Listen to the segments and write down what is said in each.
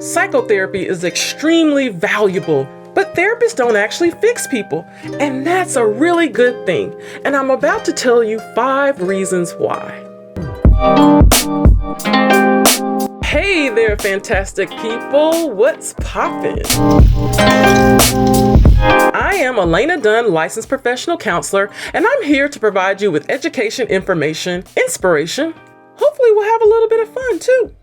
Psychotherapy is extremely valuable, but therapists don't actually fix people, and that's a really good thing. And I'm about to tell you 5 reasons why. Hey there, fantastic people. What's poppin'? I am Elena Dunn, licensed professional counselor, and I'm here to provide you with education, information, inspiration. Hopefully we'll have a little bit of fun too.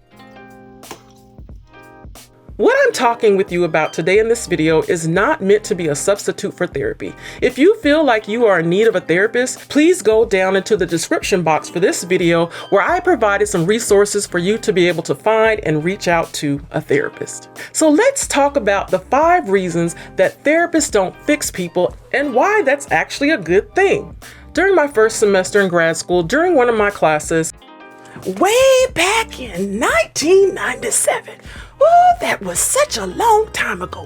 What I'm talking with you about today in this video is not meant to be a substitute for therapy. If you feel like you are in need of a therapist, please go down into the description box for this video where I provided some resources for you to be able to find and reach out to a therapist. So let's talk about the 5 reasons that therapists don't fix people and why that's actually a good thing. During my first semester in grad school, during one of my classes, way back in 1997, that was such a long time ago.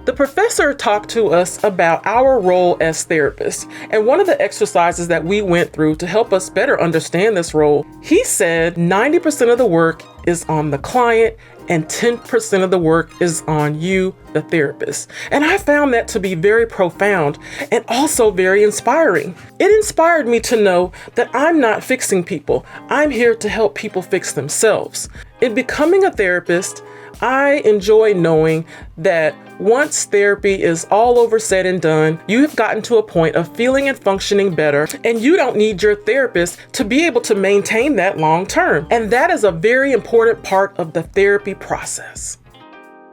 The professor talked to us about our role as therapists, and one of the exercises that we went through to help us better understand this role, he said 90% of the work is on the client and 10% of the work is on you, the therapist. And I found that to be very profound and also very inspiring. It inspired me to know that I'm not fixing people. I'm here to help people fix themselves. In becoming a therapist, I enjoy knowing that once therapy is all over said and done, you have gotten to a point of feeling and functioning better, and you don't need your therapist to be able to maintain that long term. And that is a very important part of the therapy process.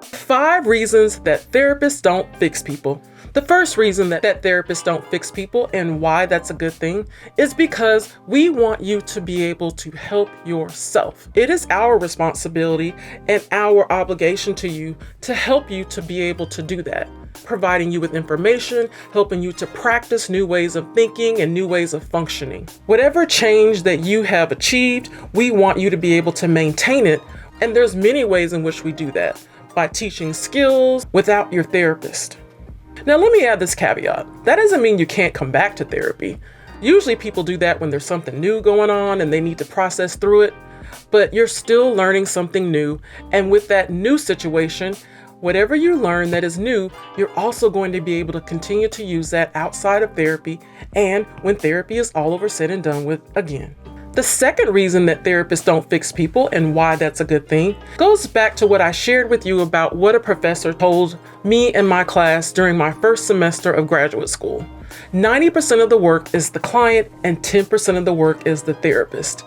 5 reasons that therapists don't fix people. The first reason that therapists don't fix people and why that's a good thing is because we want you to be able to help yourself. It is our responsibility and our obligation to you to help you to be able to do that, providing you with information, helping you to practice new ways of thinking and new ways of functioning. Whatever change that you have achieved, we want you to be able to maintain it, and there's many ways in which we do that, by teaching skills without your therapist. Now, let me add this caveat. That doesn't mean you can't come back to therapy. Usually people do that when there's something new going on and they need to process through it, but you're still learning something new. And with that new situation, whatever you learn that is new, you're also going to be able to continue to use that outside of therapy and when therapy is all over said and done with again. The second reason that therapists don't fix people and why that's a good thing goes back to what I shared with you about what a professor told me and my class during my first semester of graduate school. 90% of the work is the client and 10% of the work is the therapist.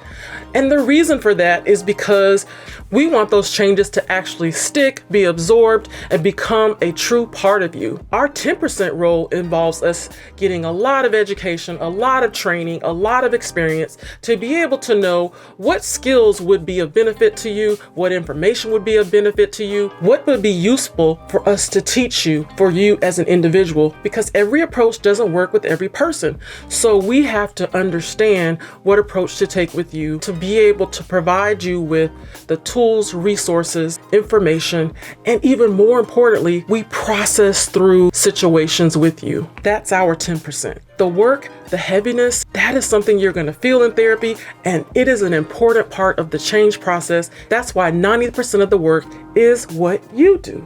And the reason for that is because we want those changes to actually stick, be absorbed, and become a true part of you. Our 10% role involves us getting a lot of education, a lot of training, a lot of experience to be able to know what skills would be of benefit to you, what information would be of benefit to you, what would be useful for us to teach you for you as an individual, because every approach doesn't work with every person. So we have to understand what approach to take with you to be able to provide you with the tools, resources, information, and even more importantly, we process through situations with you. That's our 10%. The work, the heaviness, that is something you're going to feel in therapy, and it is an important part of the change process. That's why 90% of the work is what you do.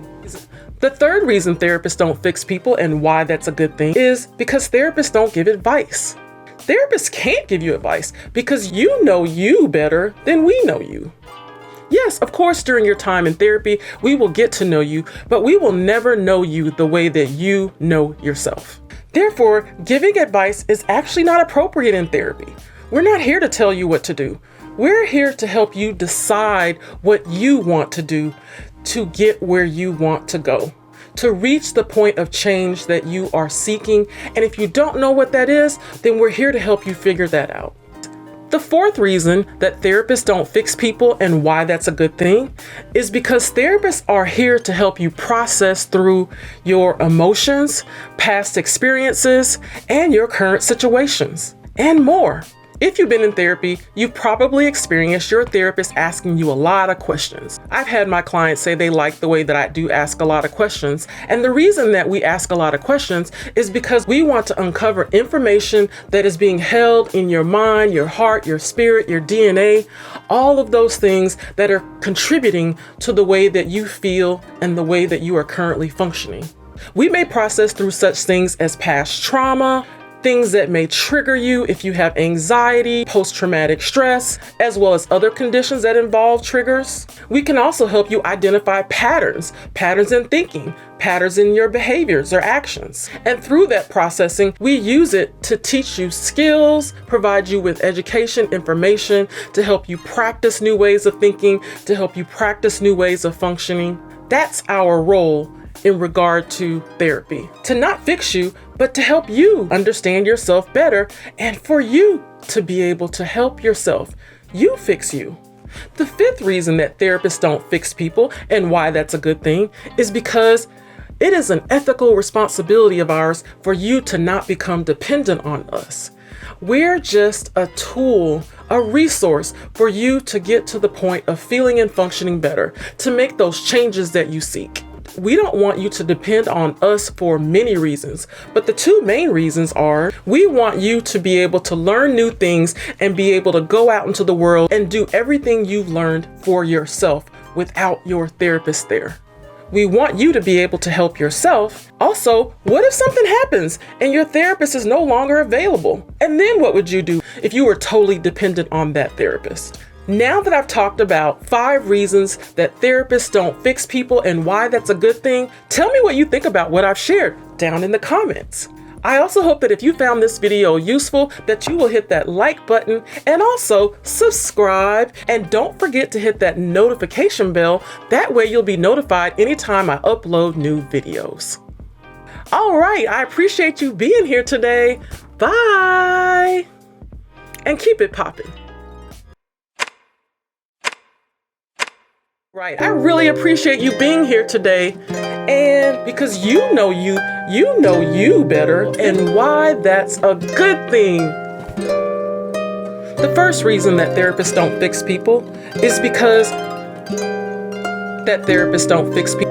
The third reason therapists don't fix people and why that's a good thing is because therapists don't give advice. Therapists can't give you advice because you know you better than we know you. Yes, of course, during your time in therapy, we will get to know you, but we will never know you the way that you know yourself. Therefore, giving advice is actually not appropriate in therapy. We're not here to tell you what to do. We're here to help you decide what you want to do to get where you want to go, to reach the point of change that you are seeking. And if you don't know what that is, then we're here to help you figure that out. The fourth reason that therapists don't fix people and why that's a good thing is because therapists are here to help you process through your emotions, past experiences, and your current situations, and more. If you've been in therapy, you've probably experienced your therapist asking you a lot of questions. I've had my clients say they like the way that I do ask a lot of questions. And the reason that we ask a lot of questions is because we want to uncover information that is being held in your mind, your heart, your spirit, your DNA, all of those things that are contributing to the way that you feel and the way that you are currently functioning. We may process through such things as past trauma, things that may trigger you if you have anxiety, post-traumatic stress, as well as other conditions that involve triggers. We can also help you identify patterns in thinking, patterns in your behaviors or actions. And through that processing, we use it to teach you skills, provide you with education, information, to help you practice new ways of thinking, to help you practice new ways of functioning. That's our role in regard to therapy. To not fix you, but to help you understand yourself better and for you to be able to help yourself. You fix you. The fifth reason that therapists don't fix people and why that's a good thing is because it is an ethical responsibility of ours for you to not become dependent on us. We're just a tool, a resource for you to get to the point of feeling and functioning better, to make those changes that you seek. We don't want you to depend on us for many reasons, but the two main reasons are we want you to be able to learn new things and be able to go out into the world and do everything you've learned for yourself without your therapist there. We want you to be able to help yourself. Also, what if something happens and your therapist is no longer available? And then what would you do if you were totally dependent on that therapist? Now that I've talked about 5 reasons that therapists don't fix people and why that's a good thing, tell me what you think about what I've shared down in the comments. I also hope that if you found this video useful, that you will hit that like button and also subscribe. And don't forget to hit that notification bell. That way you'll be notified anytime I upload new videos. All right, I appreciate you being here today. Bye. And keep it popping. Right, I really appreciate you being here today, and because you know you better and why that's a good thing. The first reason that therapists don't fix people is because that therapists don't fix people.